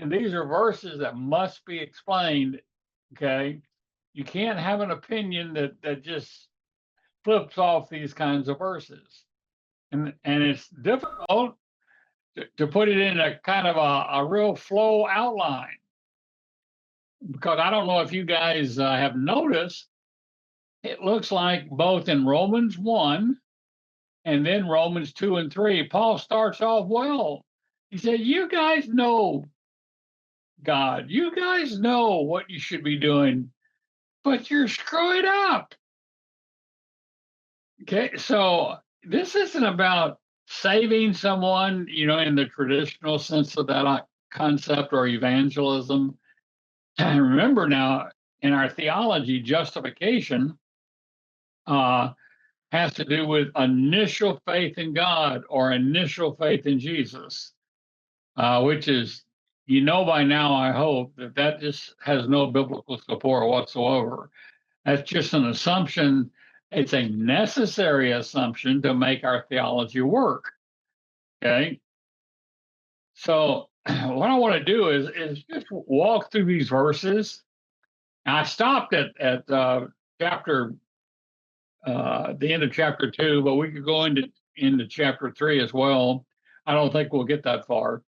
And these are verses that must be explained. Okay. You can't have an opinion that just flips off these kinds of verses. And it's difficult to put it in a kind of a real flow outline, because I don't know if you guys have noticed, it looks like both in Romans 1 and then Romans 2 and 3, Paul starts off well. He said, you guys know God. You guys know what you should be doing, but you're screwing up. Okay, so this isn't about saving someone, in the traditional sense of that concept, or evangelism. And remember now, in our theology, justification has to do with initial faith in God or initial faith in Jesus, which is, by now, I hope, that just has no biblical support whatsoever. That's just an assumption. It's a necessary assumption to make our theology work. Okay. So what I want to do is just walk through these verses. I stopped at chapter the end of chapter 2, but we could go into chapter 3 as well. I don't think we'll get that far.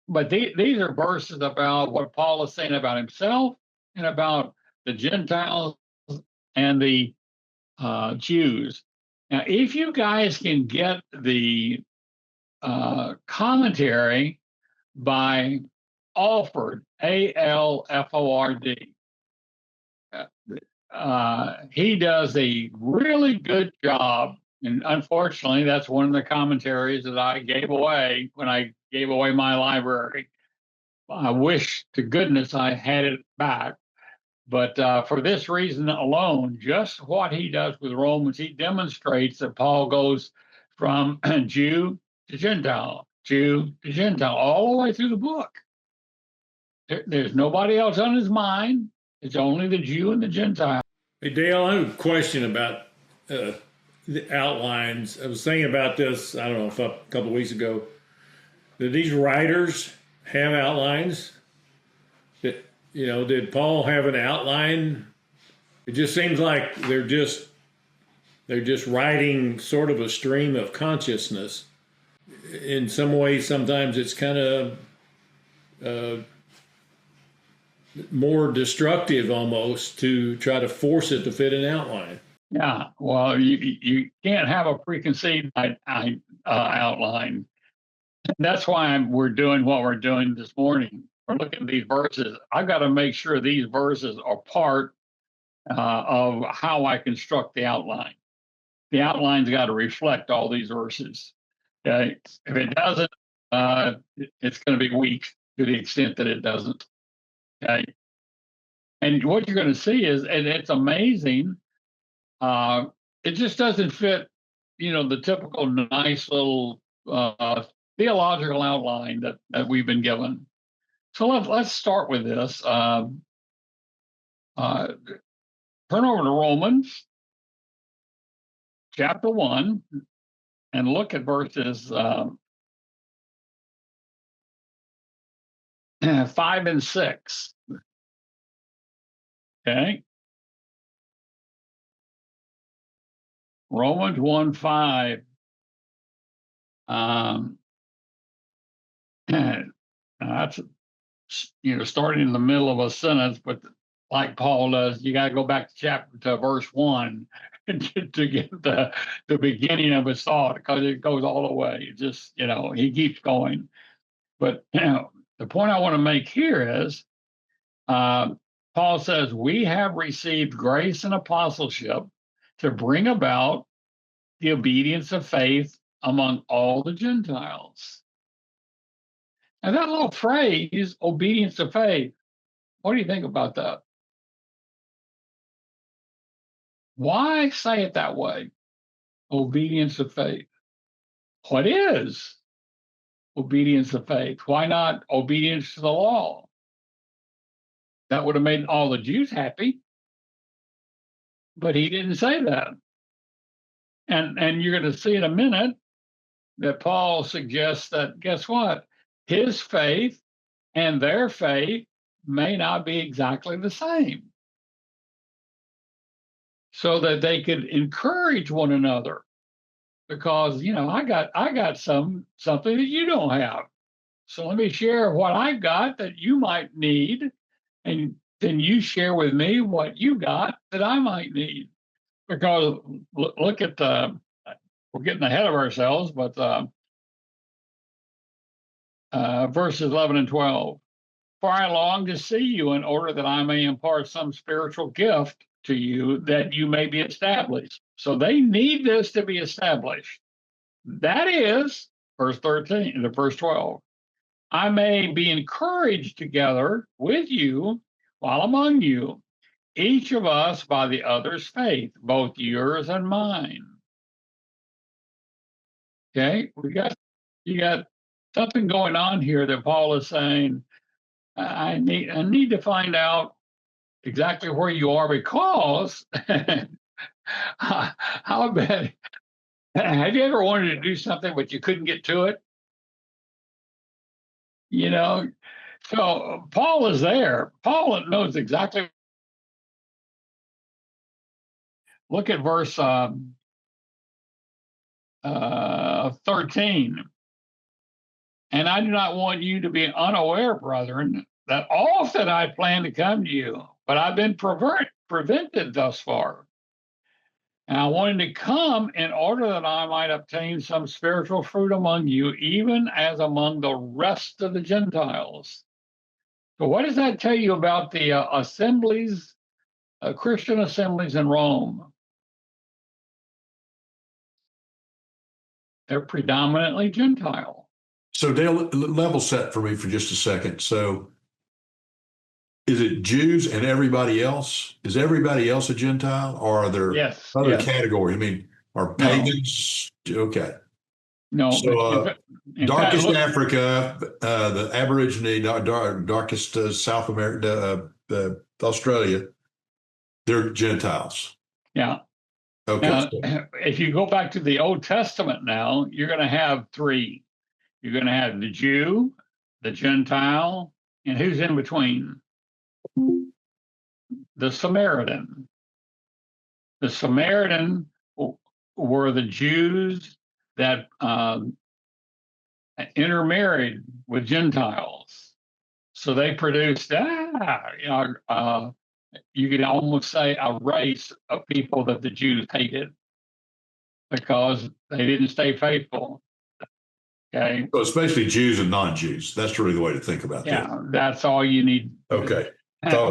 But these are verses about what Paul is saying about himself and about the Gentiles and the Jews. Now, if you guys can get the commentary by Alford, Alford, he does a really good job. And unfortunately, that's one of the commentaries that I gave away when I gave away my library. I wish to goodness I had it back. But for this reason alone, just what he does with Romans, he demonstrates that Paul goes from Jew to Gentile, all the way through the book. There's nobody else on his mind. It's only the Jew and the Gentile. Hey, Dale, I have a question about the outlines. I was thinking about this, I don't know, a couple of weeks ago. Did these writers have outlines? Did Paul have an outline? It just seems like they're just writing sort of a stream of consciousness. In some ways, sometimes it's kind of more destructive almost to try to force it to fit an outline. Yeah, well, you can't have a preconceived outline. That's why we're doing what we're doing this morning. We're looking at these verses. I've got to make sure these verses are part of how I construct the outline. The outline's got to reflect all these verses. Okay, if it doesn't, it's going to be weak to the extent that it doesn't. Okay, and what you're going to see is, and it's amazing. It just doesn't fit, the typical nice little theological outline that we've been given. So let's start with this. Turn over to Romans chapter 1 and look at verses 5 and 6. Okay. Romans 1:5. That's starting in the middle of a sentence, but like Paul does, you got to go back to verse 1 to get the beginning of his thought, because it goes all the way. It just, he keeps going. But the point I want to make here is, Paul says, we have received grace and apostleship to bring about the obedience of faith among all the Gentiles. And that little phrase, obedience of faith, what do you think about that? Why say it that way? Obedience of faith. What is obedience of faith? Why not obedience to the law? That would have made all the Jews happy. But he didn't say that. And you're going to see in a minute that Paul suggests that, guess what? His faith and their faith may not be exactly the same, so that they could encourage one another. Because I got something that you don't have, so let me share what I've got that you might need, and then you share with me what you got that I might need. Because look at we're getting ahead of ourselves, but verses 11 and 12. For I long to see you in order that I may impart some spiritual gift to you that you may be established. So they need this to be established. That is, verse 13 to verse 12. I may be encouraged together with you while among you, each of us by the other's faith, both yours and mine. Okay, you got something going on here that Paul is saying. I need to find out exactly where you are, because how bad have you ever wanted to do something but you couldn't get to it? So Paul is there. Paul knows exactly. Look at verse 13. And I do not want you to be unaware, brethren, that often I plan to come to you, but I've been prevented thus far. And I wanted to come in order that I might obtain some spiritual fruit among you, even as among the rest of the Gentiles. So what does that tell you about the assemblies, Christian assemblies in Rome? They're predominantly Gentile. So Dale, level set for me for just a second. So is it Jews and everybody else? Is everybody else a Gentile, or are there other categories? I mean, are pagans? No. Okay. No. So darkest Africa, the Aborigine, darkest South America, Australia, they're Gentiles. Yeah. Okay. If you go back to the Old Testament now, you're going to have three. You're going to have the Jew, the Gentile, and who's in between? The Samaritan. The Samaritan were the Jews that intermarried with Gentiles. So they produced, you could almost say a race of people that the Jews hated because they didn't stay faithful. Okay. So especially Jews and non-Jews. That's really the way to think about that. Yeah, that's all you need. Okay. Now,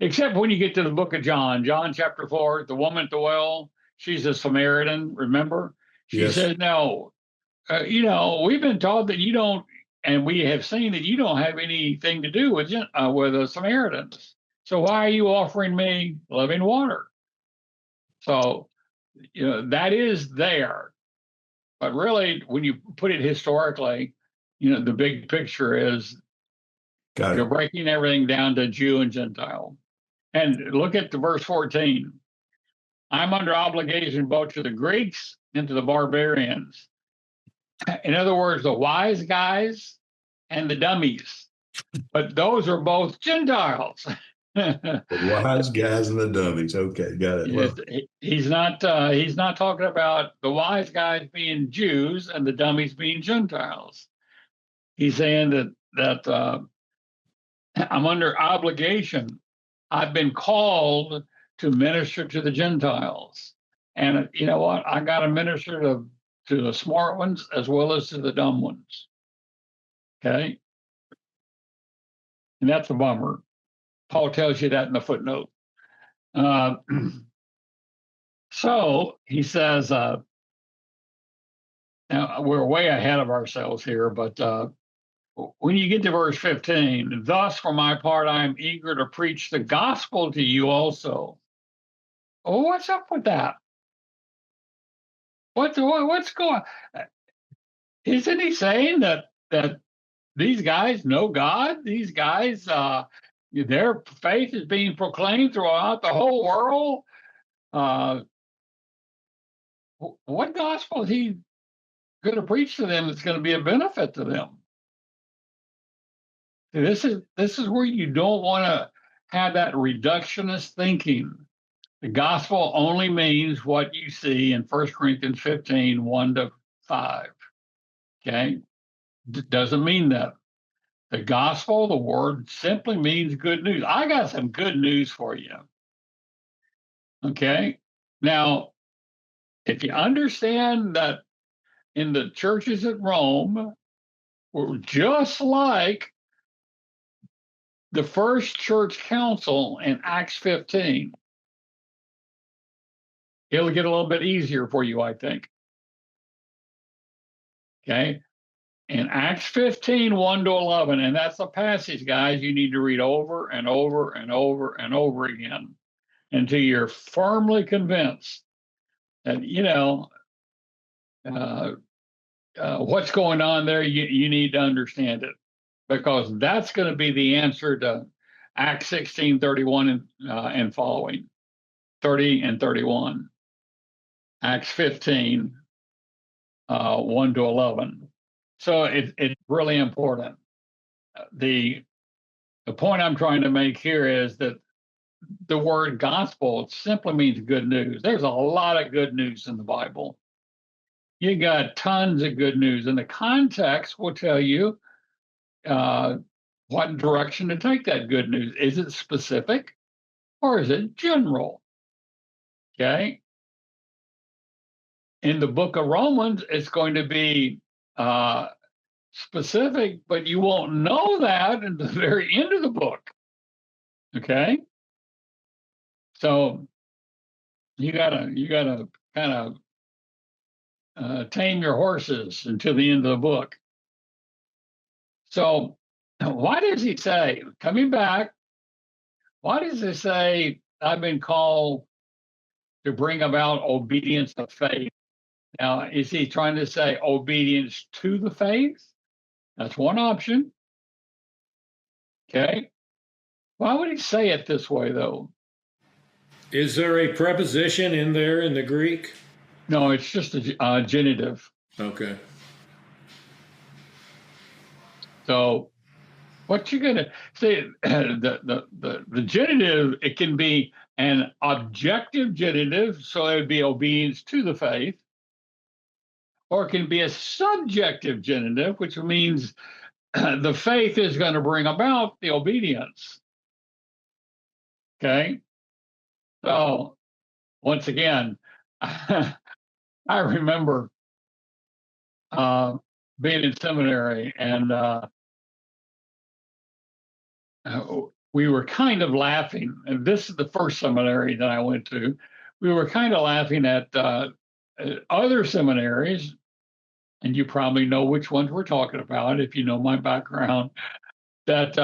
except when you get to the book of John chapter 4, the woman at the well, she's a Samaritan, remember? She said, no, we've been taught that you don't, and we have seen that you don't have anything to do with the Samaritans. So why are you offering me living water? So, that is there. But really, when you put it historically, the big picture is you're breaking everything down to Jew and Gentile. And look at the verse 14. I'm under obligation both to the Greeks and to the barbarians. In other words, the wise guys and the dummies. But those are both Gentiles. The wise guys and the dummies. Okay, got it. He's not talking about the wise guys being Jews and the dummies being Gentiles. He's saying that I'm under obligation. I've been called to minister to the Gentiles, and you know what? I got to minister to the smart ones as well as to the dumb ones. Okay, and that's a bummer. Paul tells you that in the footnote. So he says, now we're way ahead of ourselves here, but when you get to verse 15, thus for my part, I am eager to preach the gospel to you also. Oh, what's up with that? What's going on? Isn't he saying that these guys know God? These guys, their faith is being proclaimed throughout the whole world. What gospel is he going to preach to them that's going to be a benefit to them? This is where you don't want to have that reductionist thinking. The gospel only means what you see in 1 Corinthians 15, 1-5. Okay? Doesn't mean that. The gospel, the word, simply means good news. I got some good news for you. Okay? Now, if you understand that in the churches at Rome were just like the first church council in Acts 15, it'll get a little bit easier for you, I think. Okay? In Acts 15, 1-11, and that's a passage, guys, you need to read over and over and over and over again until you're firmly convinced that, what's going on there, you need to understand it, because that's going to be the answer to Acts 16, 31 and following, 30 and 31. Acts 15, 1-11. So it's really important. The point I'm trying to make here is that the word gospel simply means good news. There's a lot of good news in the Bible. You got tons of good news, and the context will tell you what direction to take that good news. Is it specific or is it general? Okay. In the book of Romans, it's going to be specific, but you won't know that at the very end of the book. Okay. So you gotta kind of tame your horses until the end of the book. So why does he say, coming back, why does he say, I've been called to bring about obedience of faith? Now, is he trying to say obedience to the faith? That's one option. Okay. Why would he say it this way, though? Is there a preposition in there in the Greek? No, it's just a genitive. Okay. So what you're gonna say, the genitive, it can be an objective genitive, so it would be obedience to the faith, or it can be a subjective genitive, which means the faith is going to bring about the obedience. Okay. So once again, I remember being in seminary, and we were kind of laughing. And this is the first seminary that I went to. We were kind of laughing at other seminaries, and you probably know which ones we're talking about if you know my background, that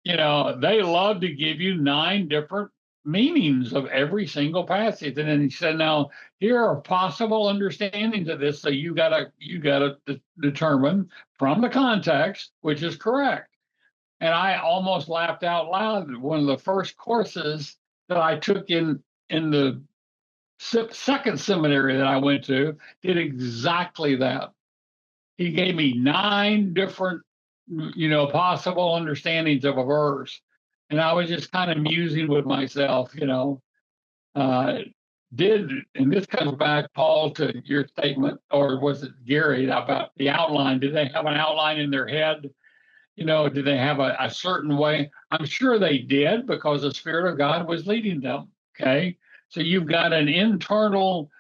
they love to give you 9 different meanings of every single passage. And then he said, now here are possible understandings of this, so you gotta determine from the context which is correct. And I almost laughed out loud. One of the first courses that I took in the second seminary that I went to did exactly that. He gave me 9 different possible understandings of a verse. And I was just kind of musing with myself, and this comes back, Paul, to your statement, or was it Gary, about the outline? Did they have an outline in their head? Did they have a certain way? I'm sure they did, because the Spirit of God was leading them. Okay. So you've got an internal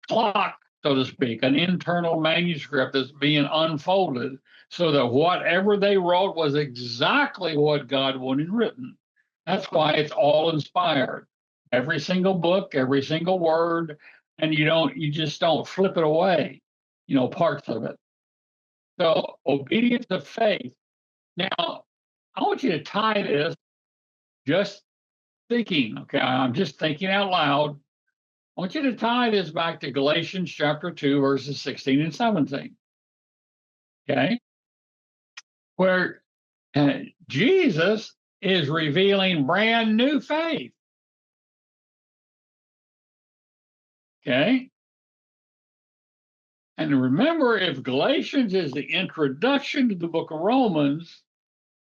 clock, so to speak, an internal manuscript that's being unfolded, so that whatever they wrote was exactly what God wanted written. That's why it's all inspired. Every single book, every single word, and you just don't flip it away, parts of it. So obedience of faith. Now, I want you to tie this, just thinking, okay, I'm just thinking out loud. I want you to tie this back to Galatians chapter 2, verses 16 and 17. Okay? Where Jesus is revealing brand new faith. Okay? And remember, if Galatians is the introduction to the book of Romans,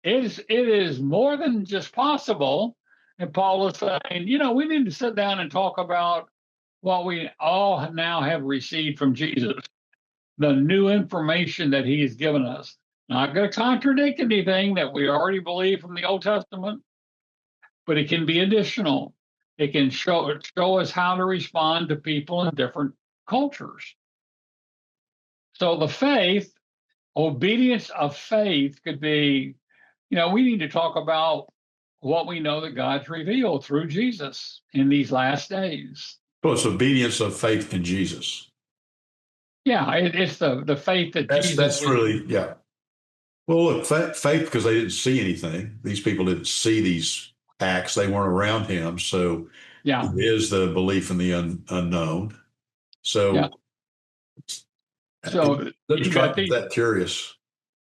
it is more than just possible. And Paul is saying, we need to sit down and talk about what we all now have received from Jesus, the new information that he has given us. Not going to contradict anything that we already believe from the Old Testament, but it can be additional. It can show us how to respond to people in different cultures. So the faith, obedience of faith could be, we need to talk about what we know that God's revealed through Jesus in these last days. Well, it's obedience of faith in Jesus. Yeah, it's the faith that Jesus. That's really, yeah. Well, look, faith, because they didn't see anything. These people didn't see these acts. They weren't around him. So yeah, it is the belief in the unknown. So, yeah. So you got that curious.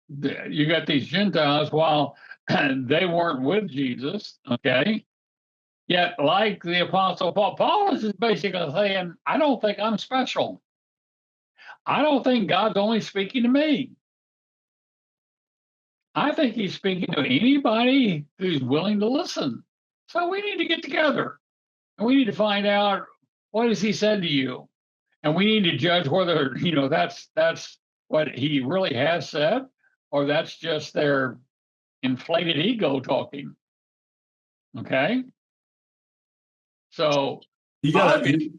You got these Gentiles, while they weren't with Jesus, okay? Yet, like the Apostle Paul is basically saying, I don't think I'm special. I don't think God's only speaking to me. I think he's speaking to anybody who's willing to listen. So we need to get together and we need to find out, what has he said to you? And we need to judge whether, that's what he really has said, or that's just their inflated ego talking. Okay? So you've got to,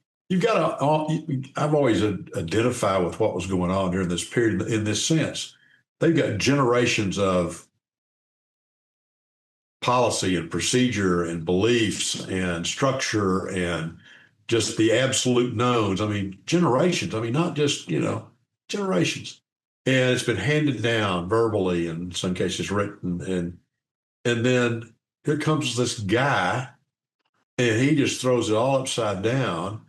I've always identified with what was going on during this period in this sense. They've got generations of policy and procedure and beliefs and structure and just the absolute knowns. I mean, generations. I mean, not just, generations. And it's been handed down verbally, and in some cases written. And then here comes this guy, and he just throws it all upside down,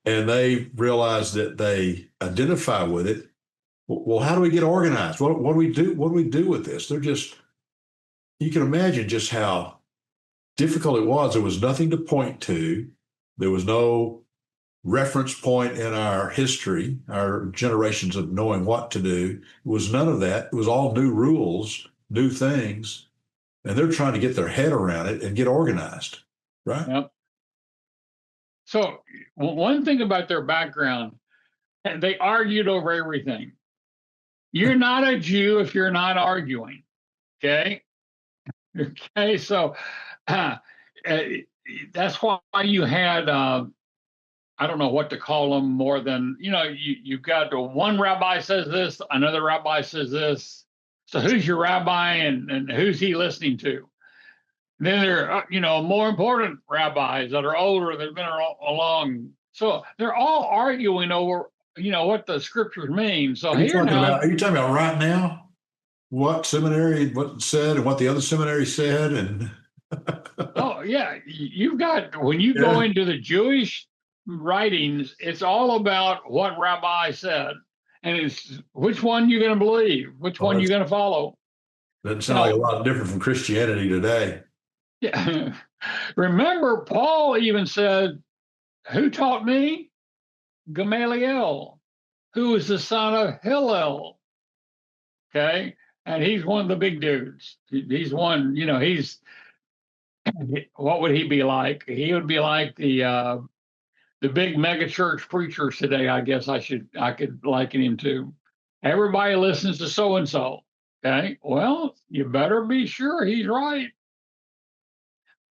and they realize that they identify with it. Well, how do we get organized? What do we do? What do we do with this? You can imagine just how difficult it was. There was nothing to point to. There was no reference point in our history, our generations of knowing what to do. It was none of that. It was all new rules, new things, and they're trying to get their head around it and get organized, right? Yep. So one thing about their background, they argued over everything. You're not a Jew if you're not arguing, okay? Okay, so that's why you had, I don't know what to call them more than, you've got one rabbi says this, another rabbi says this. So who's your rabbi and who's he listening to? Then there are, more important rabbis that are older, that have been along. So they're all arguing over, what the scriptures mean. So are you talking about right now? What seminary, what said, and what the other seminary said, and oh yeah, you've got, when you go into the Jewish writings, it's all about what rabbi said, and it's which one you're going to believe, which one you're going to follow. Doesn't sound like a lot different from Christianity today. Yeah. Remember, Paul even said, who taught me? Gamaliel, who was the son of Hillel. Okay. And he's one of the big dudes. He's one, what would he be like? He would be like the big mega church preachers today, I guess I could liken him to. Everybody listens to so-and-so. Okay. Well, you better be sure he's right,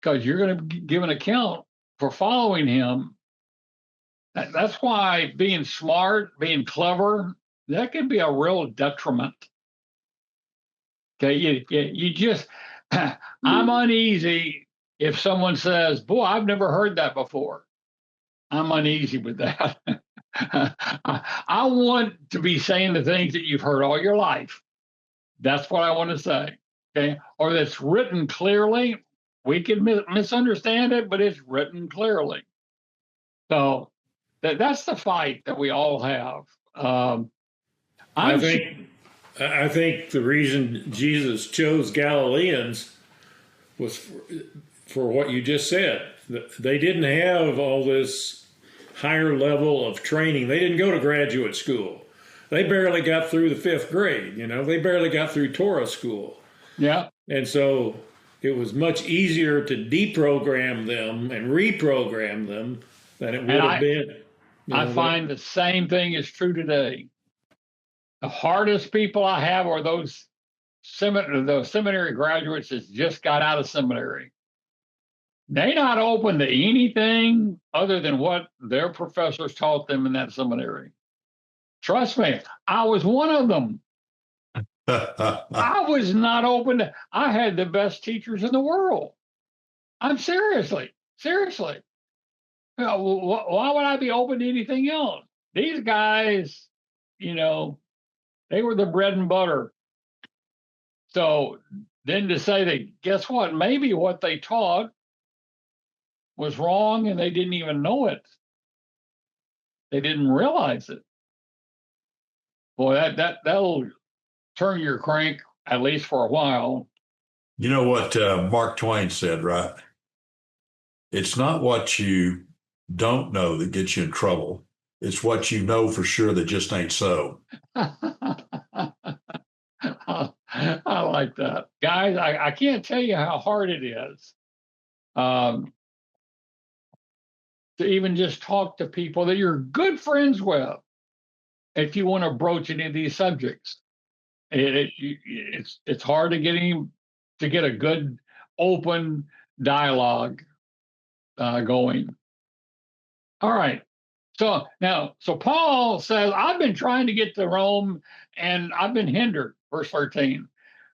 because you're going to give an account for following him. That's why being smart, being clever, that can be a real detriment. Okay, you just, I'm uneasy if someone says, boy, I've never heard that before. I'm uneasy with that. I want to be saying the things that you've heard all your life. That's what I want to say. Okay, or that's written clearly. We can misunderstand it, but it's written clearly. So that's the fight that we all have. I think the reason Jesus chose Galileans was for what you just said. They didn't have all this higher level of training. They didn't go to graduate school. They barely got through the 5th grade. They barely got through Torah school. Yeah. And so it was much easier to deprogram them and reprogram them than it would have been. I find the same thing is true today. The hardest people I have are those seminary graduates that just got out of seminary. They're not open to anything other than what their professors taught them in that seminary. Trust me, I was one of them. I was not open to, I had the best teachers in the world. I'm seriously. Why would I be open to anything else? These guys, they were the bread and butter. So then to say that, guess what? Maybe what they taught was wrong and they didn't even know it. They didn't realize it. Boy, that'll turn your crank, at least for a while. You know what Mark Twain said, right? It's not what you don't know that gets you in trouble. It's what you know for sure that just ain't so. I like that. Guys, I can't tell you how hard it is to even just talk to people that you're good friends with if you want to broach any of these subjects. It's hard to get a good open dialogue going. All right. So Paul says, I've been trying to get to Rome and I've been hindered, verse 13.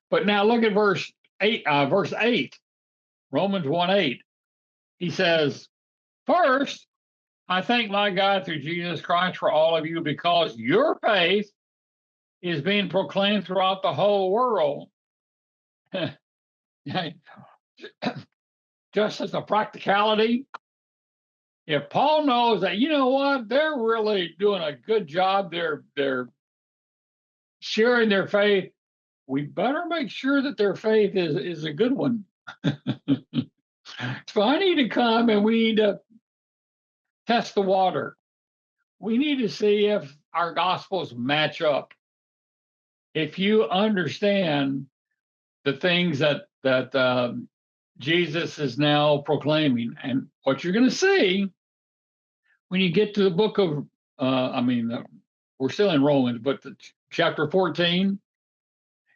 But now look at verse 8, Romans 1:8. He says, first, I thank my God through Jesus Christ for all of you because your faith is being proclaimed throughout the whole world. Just as a practicality, if Paul knows that, you know what, they're really doing a good job, they're sharing their faith, we better make sure that their faith is a good one. So I need to come and we need to test the water. We need to see if our gospels match up. If you understand the things that Jesus is now proclaiming, and what you're going to see when you get to the book of, we're still in Romans, but chapter 14,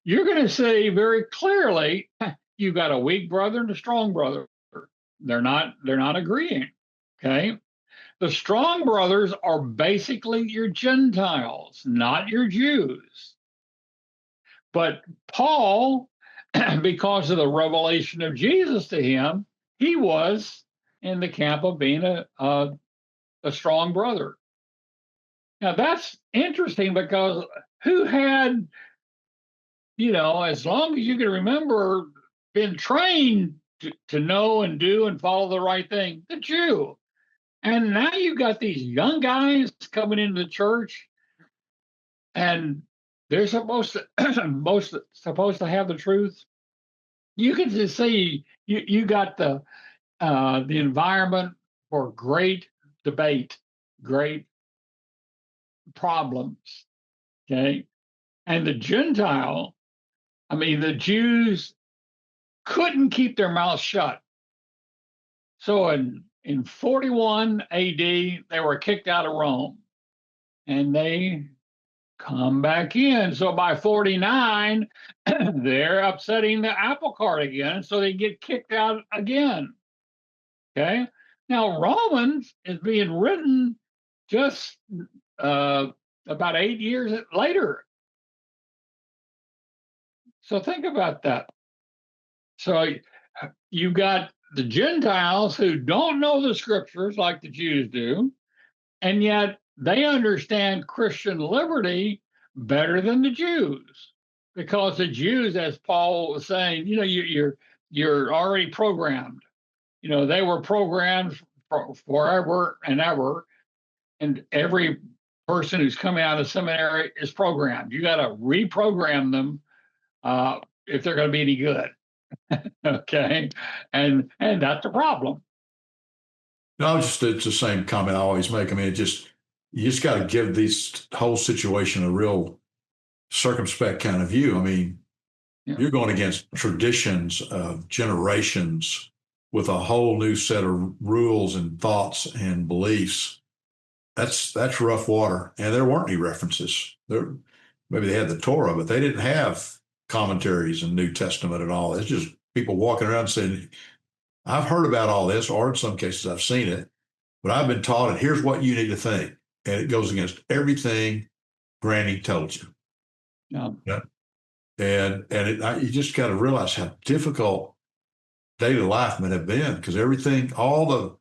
you're going to see very clearly you've got a weak brother and a strong brother. They're not agreeing. Okay. The strong brothers are basically your Gentiles, not your Jews. But Paul, because of the revelation of Jesus to him, he was in the camp of being a strong brother. Now that's interesting because who had, as long as you can remember, been trained to know and do and follow the right thing? The Jew. And now you've got these young guys coming into the church, and they're supposed to have the truth. You can just see you got the environment for great debate, great problems. Okay, and the the Jews couldn't keep their mouths shut. So in 41 AD, they were kicked out of Rome, and they come back in. So by 49, they're upsetting the apple cart again, so they get kicked out again. Okay? Now, Romans is being written just about 8 years later. So think about that. So you've got the Gentiles who don't know the scriptures like the Jews do, and yet they understand Christian liberty better than the Jews, because the Jews, as Paul was saying, you're already programmed. They were programmed forever and ever, and every person who's coming out of seminary is programmed. You got to reprogram them if they're going to be any good. Okay, and that's a problem. No, it's the same comment I always make. I mean, you just got to give this whole situation a real circumspect kind of view. I mean, Yeah. You're going against traditions of generations with a whole new set of rules and thoughts and beliefs. That's rough water. And there weren't any references. Maybe they had the Torah, but they didn't have commentaries and New Testament and all. It's just people walking around saying, I've heard about all this, or in some cases I've seen it, but I've been taught it. Here's what you need to think. And it goes against everything Granny told you. Yeah. Yeah. You just got to realize how difficult daily life might have been, because everything, all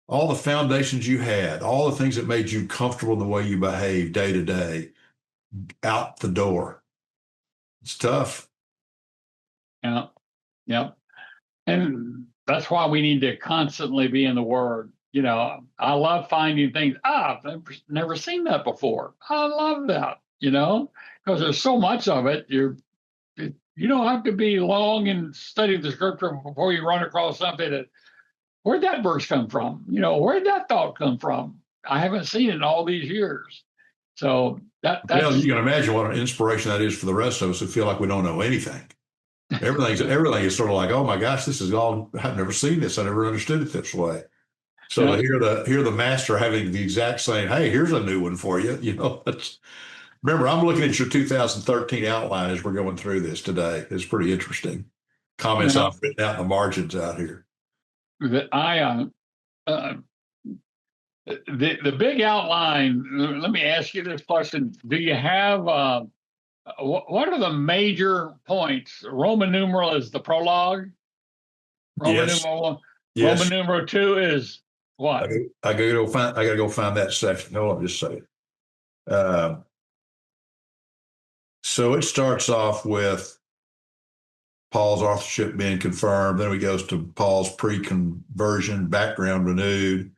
the foundations you had, all the things that made you comfortable in the way you behave day to day, out the door. It's tough. Yeah. Yeah. And that's why we need to constantly be in the Word. I love finding things. I've never seen that before. I love that, because there's so much of it. You don't have to be long and study the scripture before you run across something that, where'd that verse come from? Where'd that thought come from? I haven't seen it in all these years. So that's. Well, you can imagine what an inspiration that is for the rest of us who feel like we don't know anything. Everything is sort of like, oh my gosh, this is all, I've never seen this. I never understood it this way. So to hear the master having the exact same, hey, here's a new one for you. Remember, I'm looking at your 2013 outline as we're going through this today. It's pretty interesting. Comments I've written out in the margins out here. The big outline. Let me ask you this question: do you have what are the major points? Roman numeral is the prologue. Numeral 1. Yes. Roman numeral 2 is what? I gotta go find that section. Hold on, just a second. So it starts off with Paul's authorship being confirmed. Then he goes to Paul's pre-conversion, background renewed.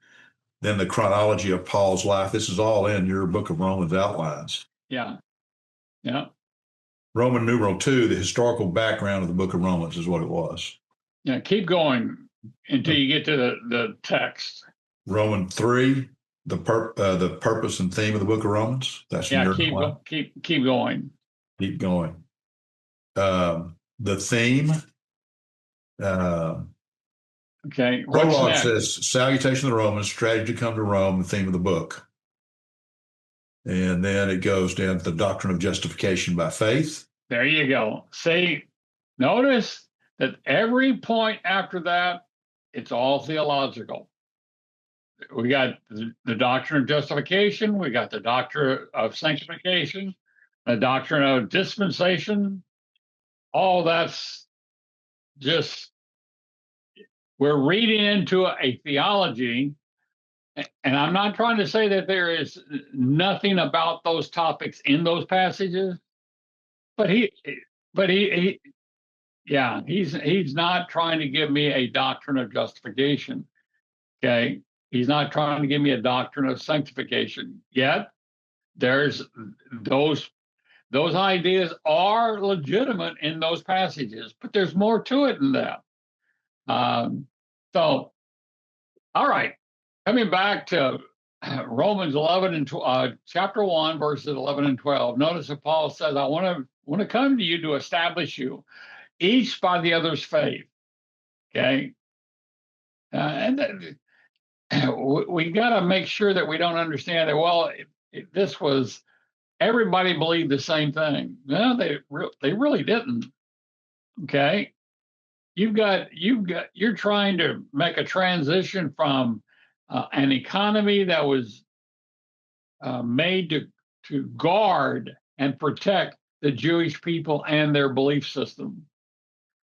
Then the chronology of Paul's life. This is all in your Book of Romans outlines. Yeah. Yeah. Roman numeral 2, the historical background of the Book of Romans is what it was. Yeah. Keep going until you get to the text. Roman 3, the purpose and theme of the Book of Romans. That's keep going. Keep going. The theme. Okay. Prologue says, salutation of the Romans, strategy to come to Rome, the theme of the book. And then it goes down to the doctrine of justification by faith. There you go. See, notice that every point after that, it's all theological. We got the doctrine of justification. We got the doctrine of sanctification, the doctrine of dispensation. All that's just, we're reading into a theology. And I'm not trying to say that there is nothing about those topics in those passages, but he's not trying to give me a doctrine of justification. Okay. He's not trying to give me a doctrine of sanctification. Yet there's those ideas are legitimate in those passages, but there's more to it than that. So, all right. Coming back to Romans 11 and chapter 1, verses 11 and 12. Notice that Paul says, I want to come to you to establish you, each by the other's faith. Okay. And we got to make sure that we don't understand that, well, this was, everybody believed the same thing. No, they really didn't. Okay. You're trying to make a transition from an economy that was made to guard and protect the Jewish people and their belief system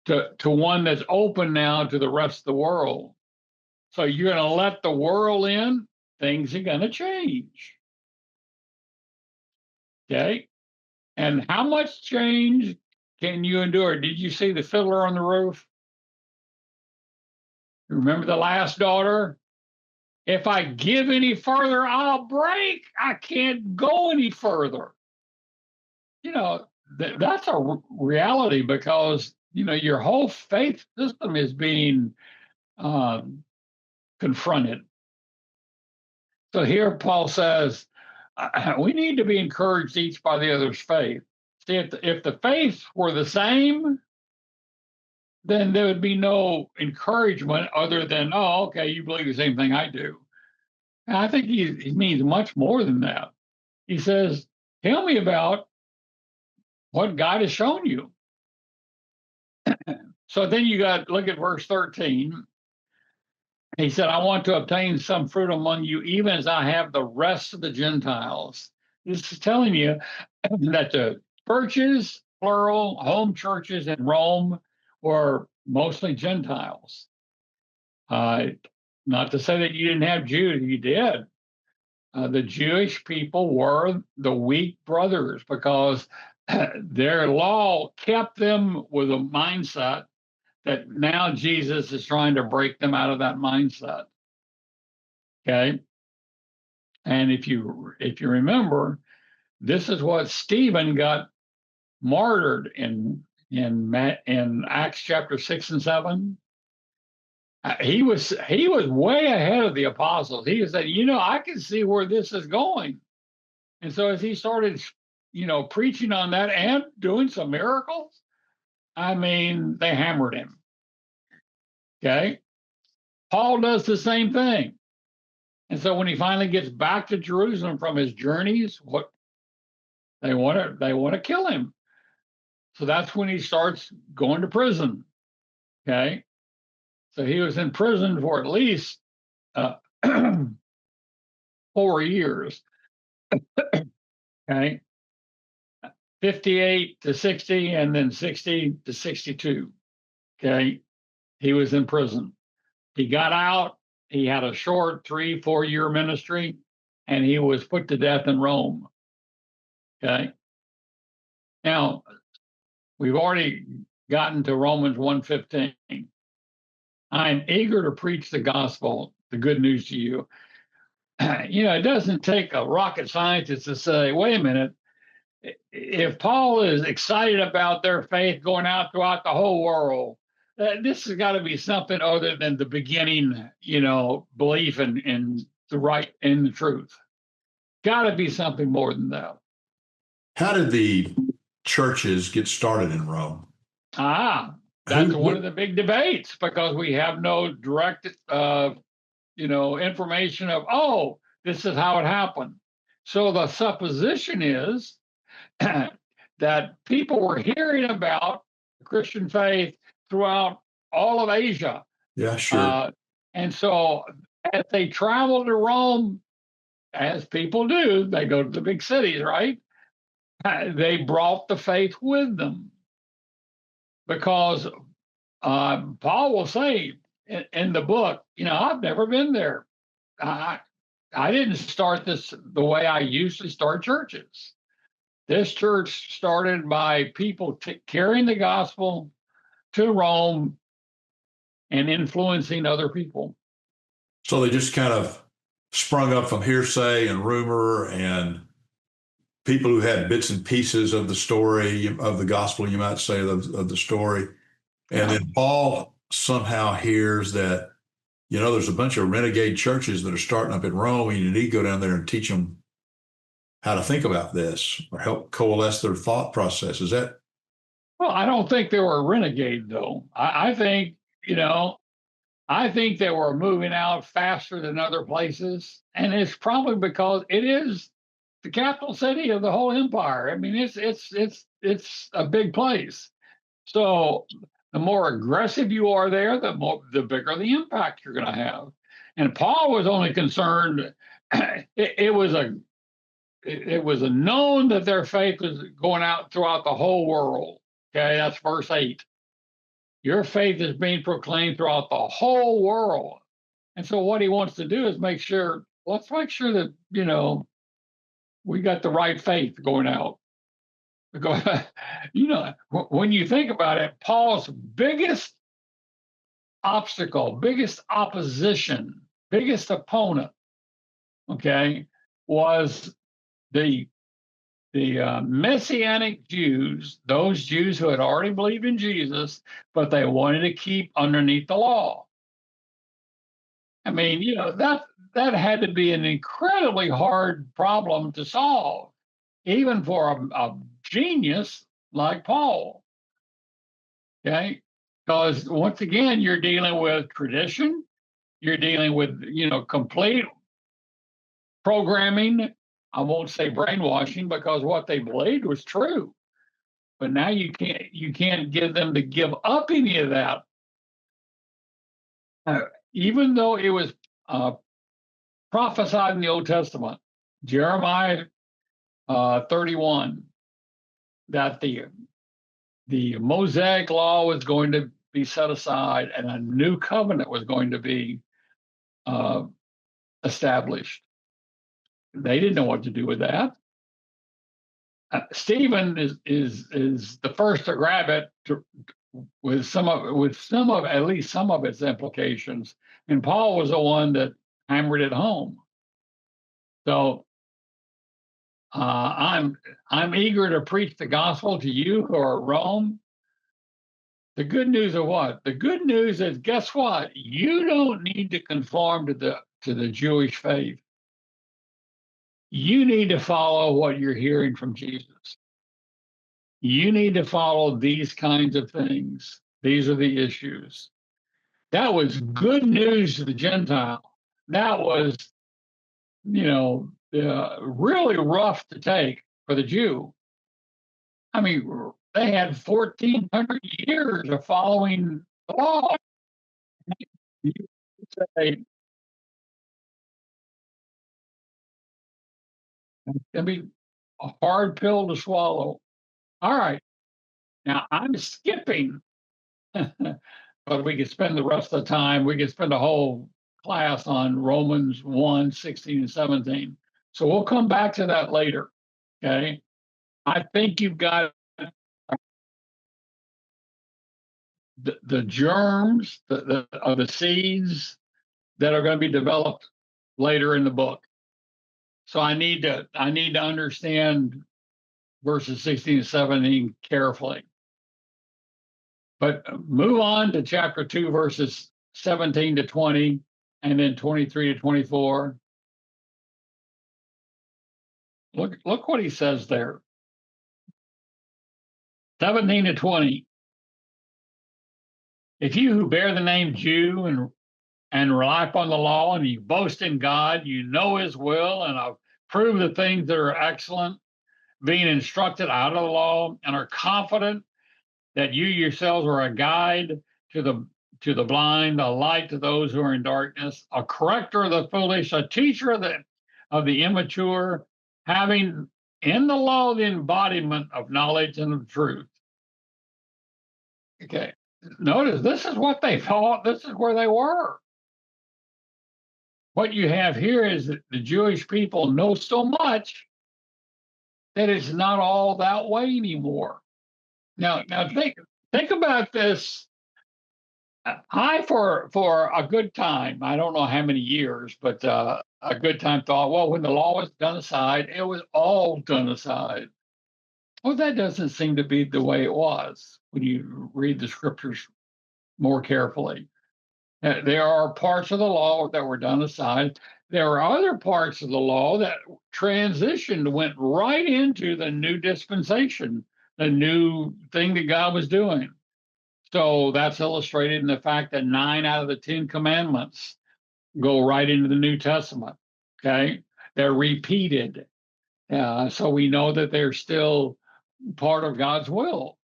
to one that's open now to the rest of the world. So you're going to let the world in, things are going to change. Okay? And how much change can you endure? Did you see the Fiddler on the Roof? Remember the last daughter? If I give any further, I'll break. I can't go any further. That's a reality, because, your whole faith system is being confronted. So here Paul says, we need to be encouraged each by the other's faith. See, if the faiths were the same, then there would be no encouragement other than, oh, okay, you believe the same thing I do. And I think he means much more than that. He says, tell me about what God has shown you. So then look at verse 13. He said, I want to obtain some fruit among you, even as I have the rest of the Gentiles. This is telling you that the churches, plural, home churches in Rome were mostly Gentiles. Not to say that you didn't have Jews, you did. The Jewish people were the weak brothers because their law kept them with a mindset that now Jesus is trying to break them out of that mindset. Okay. And if you remember, this is what Stephen got martyred in Acts chapter 6 and 7. He was way ahead of the apostles. He said, I can see where this is going. And so as he started, preaching on that and doing some miracles, I mean, they hammered him. Okay. Paul does the same thing. And so when he finally gets back to Jerusalem from his journeys, what they want to kill him. So that's when he starts going to prison. Okay. So he was in prison for at least 4 years. Okay. 58 to 60 and then 60 to 62. Okay. He was in prison. He got out. He had a short 3-4 year ministry and he was put to death in Rome. Okay. Now, we've already gotten to Romans 1:15. I'm eager to preach the gospel, the good news to you. It doesn't take a rocket scientist to say, wait a minute, if Paul is excited about their faith going out throughout the whole world, this has got to be something other than the beginning, belief in the truth. Got to be something more than that. How did the churches get started in Rome? That's one of the big debates because we have no direct, information of, this is how it happened. So the supposition is that people were hearing about the Christian faith throughout all of Asia. Yeah, sure. And so as they traveled to Rome, as people do, they go to the big cities, right? They brought the faith with them. Because Paul will say in the book, I've never been there. I didn't start this the way I usually start churches. This church started by people carrying the gospel to Rome and influencing other people. So they just kind of sprung up from hearsay and rumor and people who had bits and pieces of the story, of the gospel, you might say, of the story. And then Paul somehow hears that, there's a bunch of renegade churches that are starting up in Rome, and you need to go down there and teach them how to think about this or help coalesce their thought process. Is that? Well, I don't think they were renegade, though. I think, I think they were moving out faster than other places. And it's probably because it is the capital city of the whole empire. I mean, it's a big place. So the more aggressive you are there, the bigger the impact you're going to have. And Paul was only concerned. It was a known that their faith was going out throughout the whole world. Okay, that's verse 8. Your faith is being proclaimed throughout the whole world. And so what he wants to do is let's make sure that, we got the right faith going out. Because, when you think about it, Paul's biggest obstacle, biggest opposition, biggest opponent, okay, was the Messianic Jews, those Jews who had already believed in Jesus, but they wanted to keep underneath the law. I mean, that had to be an incredibly hard problem to solve, even for a genius like Paul. Okay, because once again, you're dealing with tradition. You're dealing with, complete programming. I won't say brainwashing because what they believed was true. But now you can't get them to give up any of that. Even though it was prophesied in the Old Testament, Jeremiah 31, that the Mosaic law was going to be set aside and a new covenant was going to be established. They didn't know what to do with that. Stephen is the first to grab it with some of at least some of its implications, and Paul was the one that hammered it home. So I'm eager to preach the gospel to you who are at Rome. The good news of what? The good news is, guess what? You don't need to conform to the Jewish faith. You need to follow what you're hearing from Jesus. You need to follow these kinds of things. These are the issues. That was good news to the Gentile. That was, really rough to take for the Jew. I mean, they had 1,400 years of following the law. You say, it's going to be a hard pill to swallow. All right. Now, I'm skipping, but we could spend the rest of the time, we could spend a whole class on Romans 1, 16 and 17. So we'll come back to that later. Okay. I think you've got the germs of the seeds that are going to be developed later in the book. So I need to understand verses 16 and 17 carefully. But move on to chapter 2, verses 17 to 20, and then 23 to 24. Look what he says there. 17 to 20. If you who bear the name Jew and rely upon the law and you boast in God, you know his will and approve the things that are excellent, being instructed out of the law, and are confident that you yourselves are a guide to the blind, a light to those who are in darkness, a corrector of the foolish, a teacher of the immature, having in the law the embodiment of knowledge and of truth. Okay, notice this is what they thought. This is where they were. What you have here is that the Jewish people know so much that it's not all that way anymore. Now think about this. I, for a good time, I don't know how many years, but a good time thought, well, when the law was done aside, it was all done aside. Well, that doesn't seem to be the way it was when you read the scriptures more carefully. There are parts of the law that were done aside. There are other parts of the law that transitioned, went right into the new dispensation, the new thing that God was doing. So that's illustrated in the fact that 9 out of the 10 commandments go right into the New Testament. Okay, they're repeated, so we know that they're still part of God's will.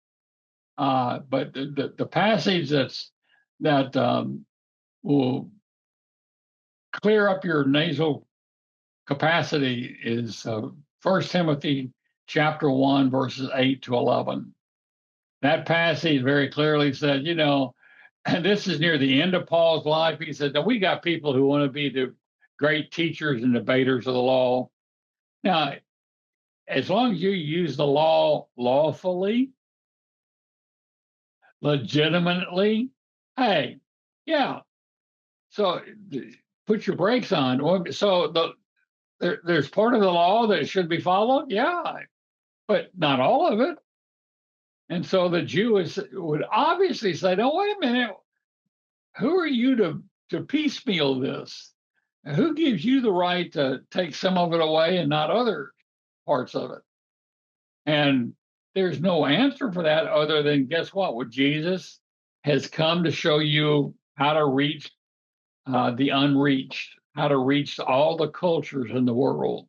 But the passage that will clear up your nasal capacity is 1 Timothy chapter 1, verses 8 to 11. That passage very clearly said, and this is near the end of Paul's life. He said that we got people who want to be the great teachers and debaters of the law. Now, as long as you use the law lawfully, legitimately, hey, yeah. So put your brakes on. So there's part of the law that should be followed, yeah, but not all of it. And so the Jew would obviously say, no, wait a minute. Who are you to piecemeal this? Who gives you the right to take some of it away and not other parts of it? And there's no answer for that other than, guess what? Well, Jesus has come to show you how to reach the unreached, how to reach all the cultures in the world.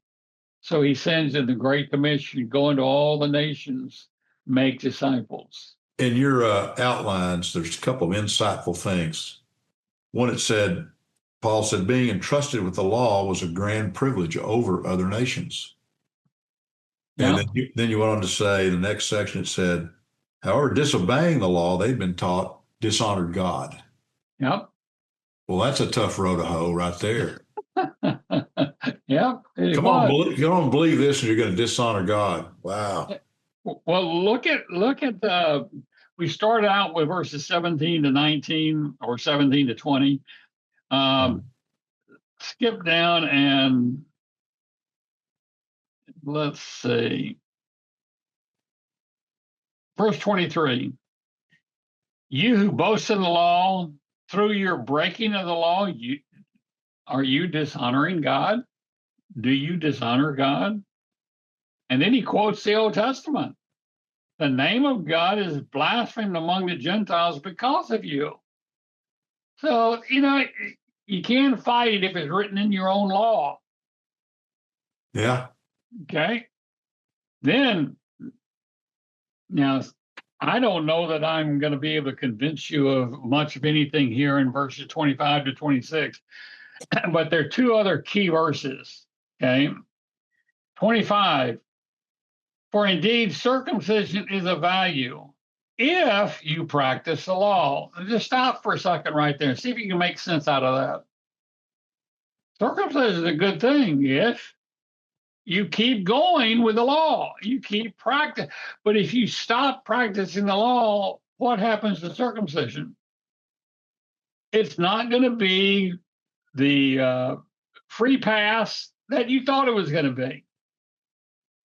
So he sends in the Great Commission, go into all the nations, make disciples. In your outlines, there's a couple of insightful things. One, it said, Paul said, being entrusted with the law was a grand privilege over other nations. And then you went on to say, in the next section, it said, however, disobeying the law they'd been taught dishonored God. Yep. Well, that's a tough row to hoe right there. Yep. Come on, believe this, and you're going to dishonor God. Wow. Well, look at we started out with verses 17 to 19 or 17 to 20. Skip down and let's see. Verse 23. You who boast in the law, through your breaking of the law, are you dishonoring God? Do you dishonor God? And then he quotes the Old Testament. The name of God is blasphemed among the Gentiles because of you. So, you can't fight it if it's written in your own law. Yeah. Okay. Then, now, I don't know that I'm going to be able to convince you of much of anything here in verses 25 to 26, but there are two other key verses. Okay. 25. For indeed, circumcision is of value if you practice the law. Just stop for a second right there and see if you can make sense out of that. Circumcision is a good thing if you keep going with the law. You keep practicing. But if you stop practicing the law, what happens to circumcision? It's not going to be the free pass that you thought it was going to be.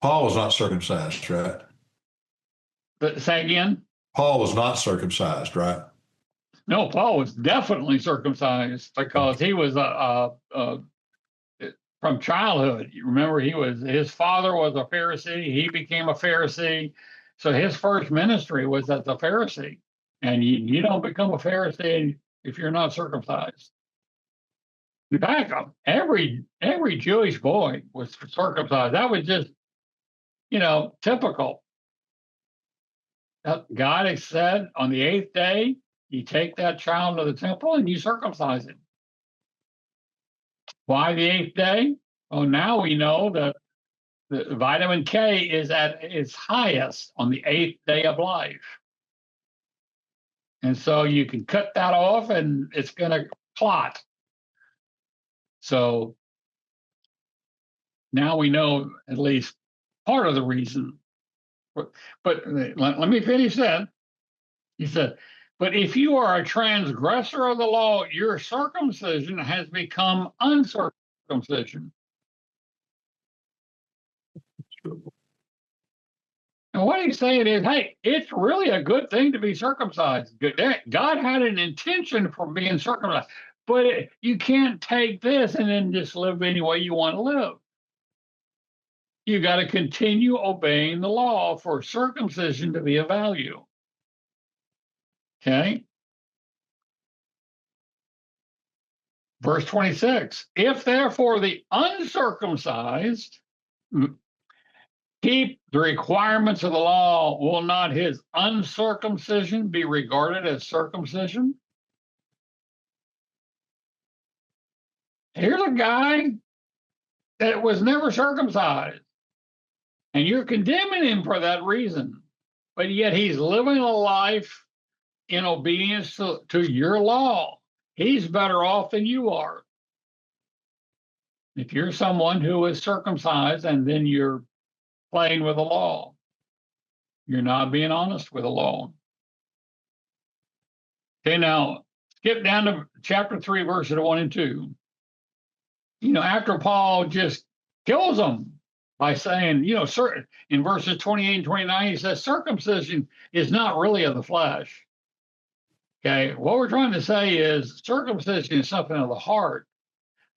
Paul was not circumcised, right? But say again? Paul was not circumcised, right? No, Paul was definitely circumcised because he was from childhood. You remember, his father was a Pharisee. He became a Pharisee. So his first ministry was as a Pharisee. And you don't become a Pharisee if you're not circumcised. In fact, every Jewish boy was circumcised. That was just, typical. God has said on the 8th day, you take that child to the temple and you circumcise him. Why the 8th day? Oh, now we know that the vitamin K is at its highest on the 8th day of life. And so you can cut that off and it's going to clot. So now we know at least part of the reason. But let me finish that. He said, but if you are a transgressor of the law, your circumcision has become uncircumcision. And what he's saying is, hey, it's really a good thing to be circumcised. God had an intention for being circumcised, but you can't take this and then just live any way you want to live. You got to continue obeying the law for circumcision to be of value. Okay? Verse 26, if therefore the uncircumcised keep the requirements of the law, will not his uncircumcision be regarded as circumcision? Here's a guy that was never circumcised, and you're condemning him for that reason, but yet he's living a life in obedience to your law. He's better off than you are. If you're someone who is circumcised and then you're playing with the law, you're not being honest with the law. Okay, now skip down to chapter 3, verses 1 and 2. After Paul just kills them by saying, in verses 28 and 29, he says, circumcision is not really of the flesh. Okay, what we're trying to say is circumcision is something of the heart.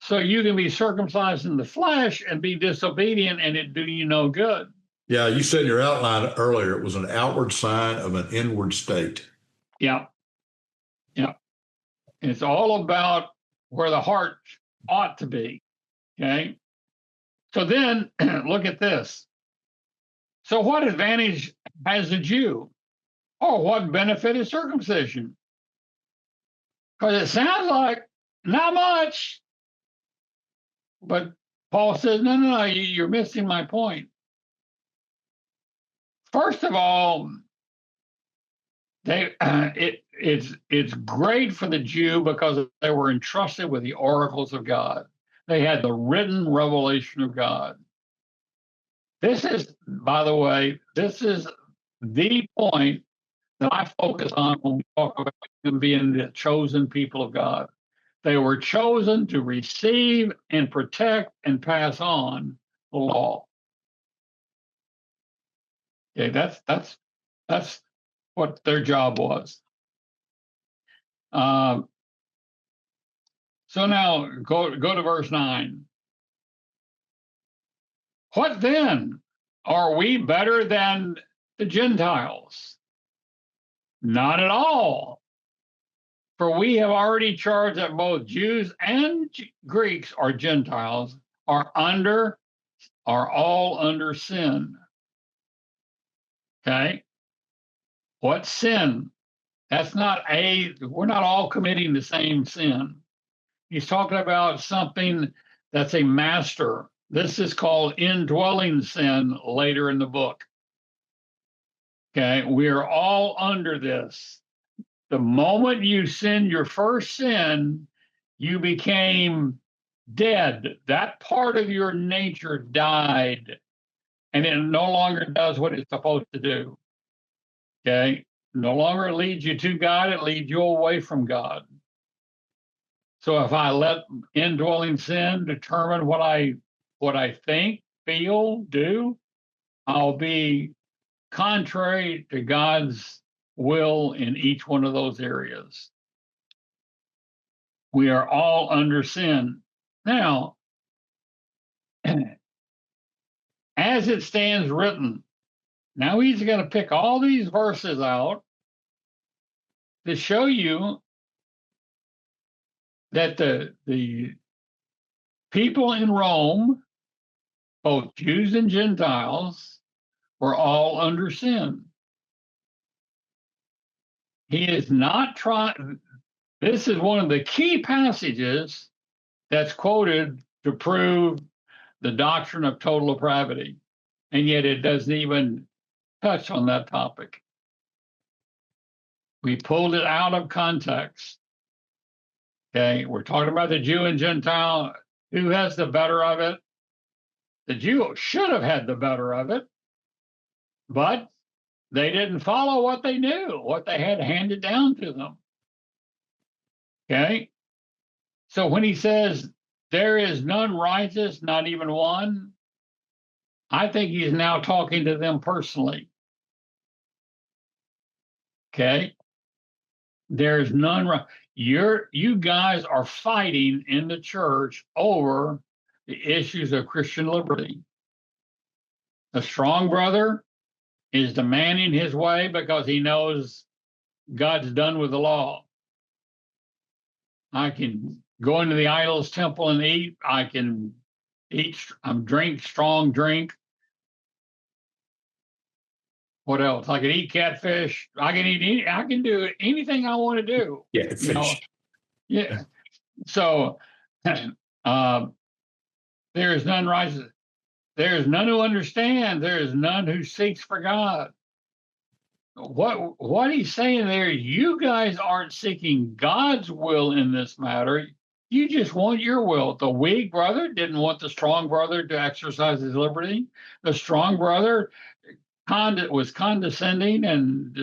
So you can be circumcised in the flesh and be disobedient and it do you no good. Yeah, you said in your outline earlier it was an outward sign of an inward state. Yeah. Yeah. It's all about where the heart ought to be. Okay. So then look at this. So what advantage has a Jew? Or what benefit is circumcision? Because it sounds like not much. But Paul says, no, you're missing my point. First of all, it's great for the Jew because they were entrusted with the oracles of God. They had the written revelation of God. This is, by the way, this is the point that I focus on when we talk about them being the chosen people of God. They were chosen to receive and protect and pass on the law. Okay, that's what their job was. So now go to verse 9. What then? Are we better than the Gentiles? Not at all. For we have already charged that both Jews and Greeks or Gentiles are all under sin. Okay? What sin? We're not all committing the same sin. He's talking about something that's a master. This is called indwelling sin later in the book. Okay, we are all under this. The moment you sinned your first sin, you became dead. That part of your nature died, and it no longer does what it's supposed to do. Okay, no longer leads you to God, it leads you away from God. So if I let indwelling sin determine what I think, feel, do, I'll be contrary to God's will in each one of those areas. We are all under sin. Now, as it stands written, now he's going to pick all these verses out to show you that the people in Rome, both Jews and Gentiles, were all under sin. He is not trying, this is one of the key passages that's quoted to prove the doctrine of total depravity, and yet it doesn't even touch on that topic. We pulled it out of context. Okay, we're talking about the Jew and Gentile. Who has the better of it? The Jew should have had the better of it, but they didn't follow what they knew, what they had handed down to them. Okay, so when he says, there is none righteous, not even one, I think he's now talking to them personally. Okay, there's none right. You guys are fighting in the church over the issues of Christian liberty. The strong brother is demanding his way because he knows God's done with the law. I can go into the idol's temple and eat. I can drink strong drink. What else? I can eat catfish. I can do anything I want to do. Yeah, fish. You know? Yeah. So there is none righteous. There is none who understands. There is none who seeks for God. What he's saying there, you guys aren't seeking God's will in this matter. You just want your will. The weak brother didn't want the strong brother to exercise his liberty. The strong brother was condescending and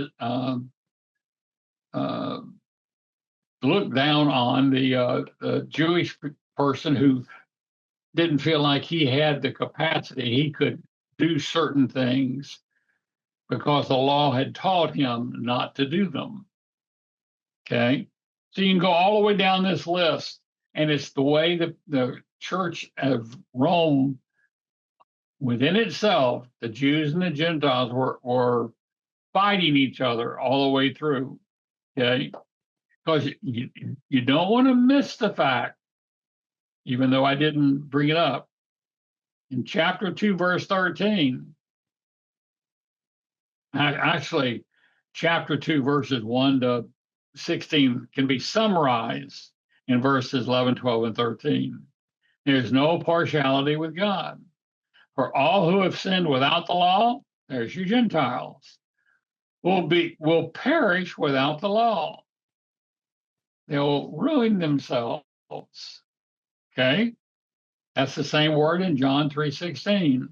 looked down on the Jewish person who didn't feel like he had the capacity. He could do certain things because the law had taught him not to do them. Okay? So you can go all the way down this list, and it's the way the Church of Rome within itself, the Jews and the Gentiles were fighting each other all the way through. Okay, because you don't want to miss the fact, even though I didn't bring it up, in chapter 2, verse 13, actually, chapter 2, verses 1 to 16 can be summarized in verses 11, 12, and 13. There's no partiality with God. For all who have sinned without the law, there's your Gentiles, will perish without the law. They'll ruin themselves. Okay? That's the same word in John 3:16.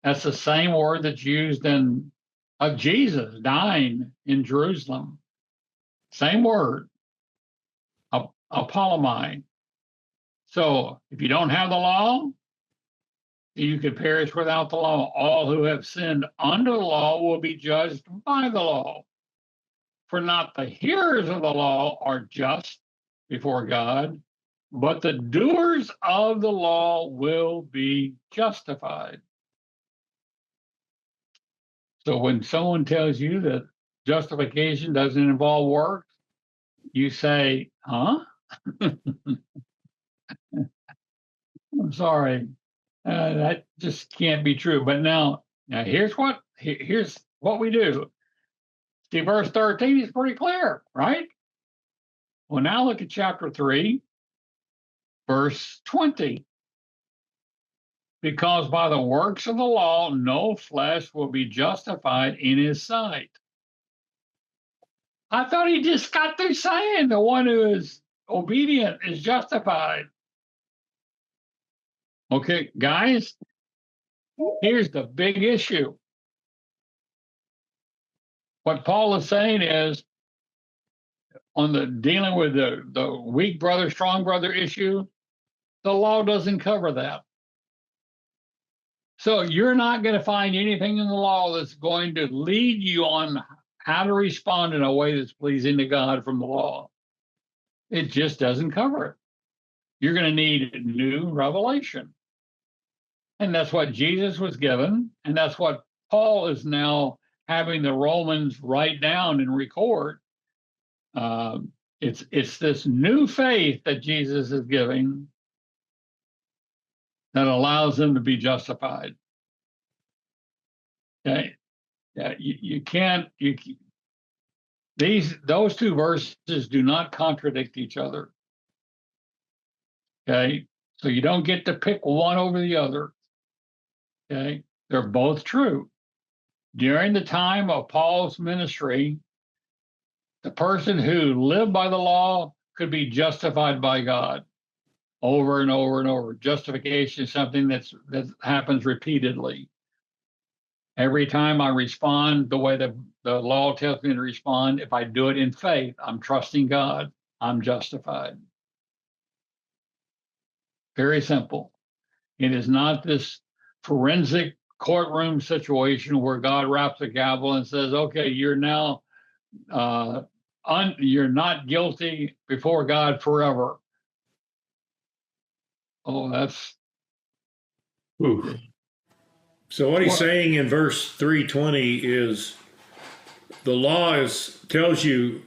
That's the same word that's used of Jesus dying in Jerusalem. Same word, apolomai. So if you don't have the law, you could perish without the law. All who have sinned under the law will be judged by the law. For not the hearers of the law are just before God, but the doers of the law will be justified. So when someone tells you that justification doesn't involve works, you say, huh? I'm sorry. That just can't be true. But now here's what we do. See, verse 13 is pretty clear, right? Well, now look at chapter 3, verse 20. Because by the works of the law, no flesh will be justified in his sight. I thought he just got through saying the one who is obedient is justified. Okay, guys, here's the big issue. What Paul is saying is, on the dealing with the weak brother, strong brother issue, the law doesn't cover that. So you're not going to find anything in the law that's going to lead you on how to respond in a way that's pleasing to God from the law. It just doesn't cover it. You're going to need new revelation. And that's what Jesus was given. And that's what Paul is now having the Romans write down and record. It's this new faith that Jesus is giving that allows them to be justified. Okay, yeah, those two verses do not contradict each other. Okay, so you don't get to pick one over the other. Okay, they're both true. During the time of Paul's ministry, the person who lived by the law could be justified by God over and over and over. Justification is something that happens repeatedly. Every time I respond the way the law tells me to respond, if I do it in faith, I'm trusting God, I'm justified. Very simple. It is not this forensic courtroom situation where God wraps a gavel and says, okay, you're now you're not guilty before God forever. Oh, that's. Oof. So what he's saying in verse 320 is the law tells you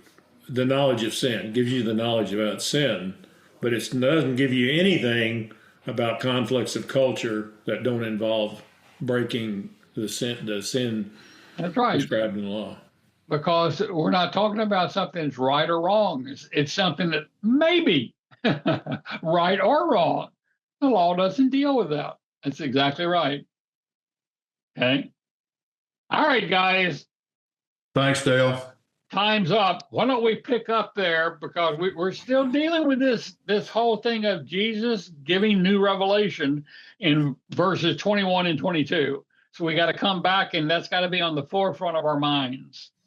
the knowledge of sin, gives you the knowledge about sin, but it doesn't give you anything about conflicts of culture that don't involve breaking the sin that's right. described in the law. Because we're not talking about something that's right or wrong. It's something that may be right or wrong. The law doesn't deal with that. That's exactly right. Okay. All right, guys. Thanks, Dale. Time's up. Why don't we pick up there, because we're still dealing with this whole thing of Jesus giving new revelation in verses 21 and 22. So we got to come back, and that's got to be on the forefront of our minds.